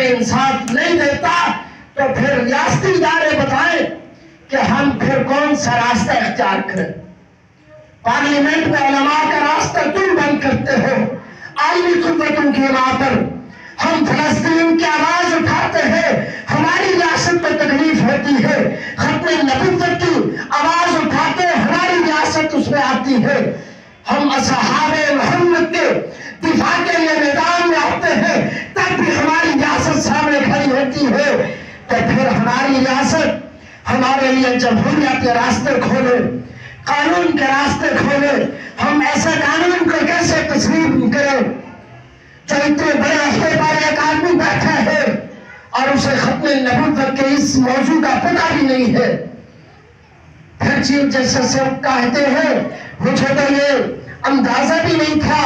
ہمیں انصاف نہیں دیتا تو پھر ریاستی ادارے بتائیں کہ ہم پھر کون سا راستہ اختیار کریں۔ پارلیمنٹ میں علماء کا راستہ تم بند کرتے ہو، عالمی قوتوں کی ماں پر ہم فلسطین کی آواز اٹھاتے ہیں، ہماری ریاست میں تکلیف ہوتی ہے، ختم نبوت کی آواز اٹھاتے ہیں، ہماری ریاست اس میں آتی ہے، ہم اصحاب محمد کے دفاع کے لیے میدان میں آتے ہیں، تب بھی ہماری ریاست سامنے کھڑی ہوتی ہے، تو پھر ہماری ریاست ہمارے لیے جمہوریت کے راستے کھولے، قانون کے راستے کھولے۔ ہم ایسے قانون کو کیسے تسلیم کریں جو اتنے بڑے عہدے پر ایک آدمی بیٹھا ہے اور اسے ختم نبوت کے اس موضوع کا پتہ بھی نہیں ہے۔ پھر چیف جسٹس صاحب کہتے ہیں مجھے تو یہ اندازہ بھی نہیں تھا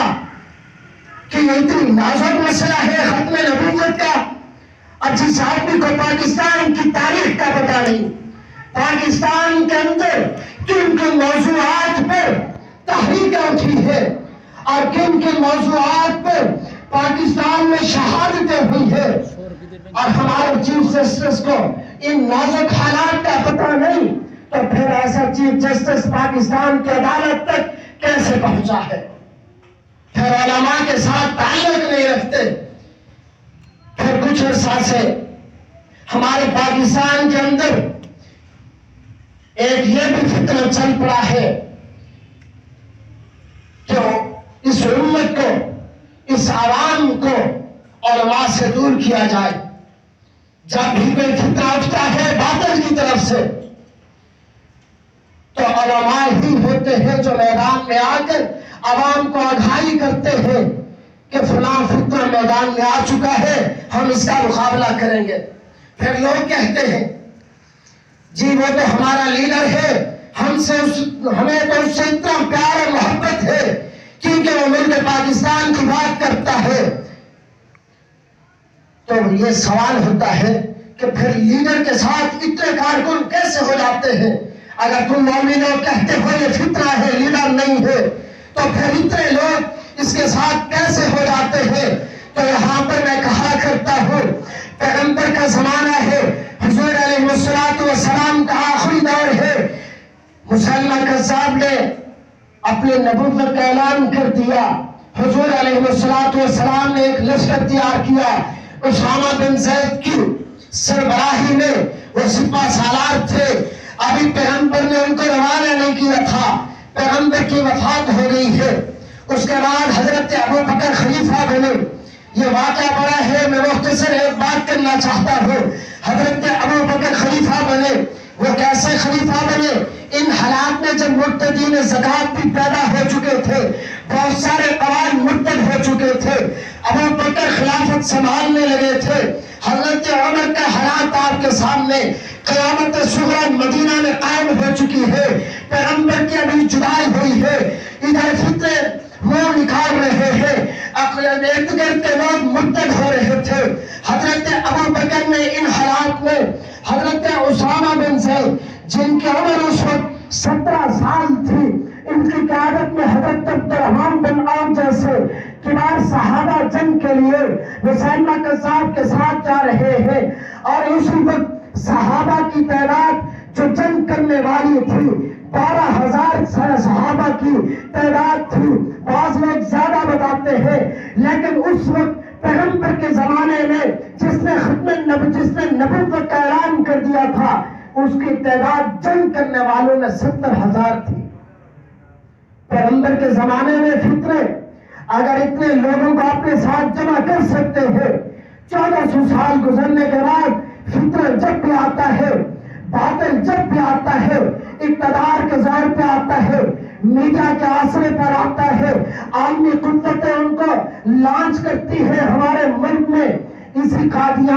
کہ یہ اتنی نازک مسئلہ ہے ختم نبوت کا، اور جس آدمی کو پاکستان کی تاریخ کا پتہ نہیں، پاکستان کے اندر کن کن موضوعات پر تحریکیں اٹھی ہے اور کن کن موضوعات پر پاکستان میں شہادتیں ہوئی ہے، اور ہمارے چیف جسٹس کو ان نازک حالات کا پتہ نہیں، تو پھر ایسا چیف جسٹس پاکستان کی عدالت تک کیسے پہنچا ہے؟ پھر علماء کے ساتھ تعلق نہیں رکھتے۔ پھر کچھ عرصہ سے ہمارے پاکستان کے اندر ایک یہ بھی فتنہ چل پڑا ہے کہ اس امت کو، اس عوام کو علماء سے دور کیا جائے۔ جب بھی کوئی فتنہ اٹھتا ہے باطل کی طرف سے تو علماء ہی ہوتے ہیں جو میدان میں آ کر عوام کو آگاہی کرتے ہیں کہ فلاں فتنہ میدان میں آ چکا ہے، ہم اس کا مقابلہ کریں گے۔ پھر لوگ کہتے ہیں جی وہ تو ہمارا لیڈر ہے، ہمیں تو اس سے اتنا پیار اور محبت ہے کیونکہ وہ ملک پاکستان کی بات کرتا ہے۔ تو یہ سوال ہوتا ہے کہ پھر لیڈر کے ساتھ اتنے کارکن کیسے ہو جاتے ہیں؟ اگر تم مومنوں کہتے ہو یہ فتنہ ہے، لیڈر نہیں ہے، تو پھر اتنے لوگ اس کے ساتھ کیسے ہو جاتے ہیں؟ تو یہاں پر میں کہا کرتا ہوں پیغمبر کا زمانہ ہے، حضور علیہ السلام کا آخری دور ہے، مسلمہ قذاب نے اپنے نبوت کا اعلان کر دیا، حضور علیہ السلام نے ایک لشکر تیار کیا، اسامہ بن زید کی سربراہی میں، وہ سپہ سالار تھے، ابھی پیغمبر نے ان کو روانہ نہیں کیا تھا، پیغمبر کی وفات ہو گئی ہے، اس کے بعد حضرت ابوبکر خلیفہ بنے۔ یہ واقعہ بڑا ہے، میں مختصر ایک بات کرنا چاہتا ہوں۔ حضرت ابوبکر خلیفہ بنے، وہ کیسے خلیفہ بنے؟ ان حالات میں جب مرتدین زکوٰۃ بھی پیدا ہو چکے تھے، بہت سارے قوم مرتد ہو چکے تھے، ابوبکر خلافت سنبھالنے لگے تھے، حضرت عمر کا حالات آپ کے سامنے، قیامت صغری مدینہ میں قائم ہو چکی ہے، پیغمبر کی ابھی جدائی ہوئی ہے، ادھر فتنے منہ نکال رہے ہیں، ارد گرد کے لوگ مرتد ہو رہے تھے۔ حضرت ابوبکر نے ان حالات میں حضرت اسامہ بن زید جن کی عمر اس وقت 17 سال تھی، ان کی قیادت میں حضرت عبدالرحمن بن عوف جیسے کبار صحابہ جنگ کے لیے مسلمہ قذاب کے ساتھ جا رہے ہیں، اور اسی وقت صحابہ کی تعداد جو جنگ کرنے والی تھی 12,000 صحابہ کی تعداد تھی، بعض لوگ زیادہ بتاتے ہیں، لیکن اس وقت پیغمبر کے زمانے میں جس نے نبوت کا اعلان کر دیا تھا، اس کی تعداد جنگ کرنے والوں میں 70,000 تھی۔ پیغمبر کے زمانے میں فتنے اگر اتنے لوگوں کو اپنے ساتھ جمع کر سکتے ہیں، 1400 سال گزرنے کے بعد فتنہ جب بھی آتا ہے، باطل جب بھی آتا ہے، اقتدار کے زور پہ آتا ہے، میڈیا کے آسرے پر آتا ہے، عالمی قوتیں ان کو لانچ کرتی ہے ہمارے ملک میں، اسی قادیان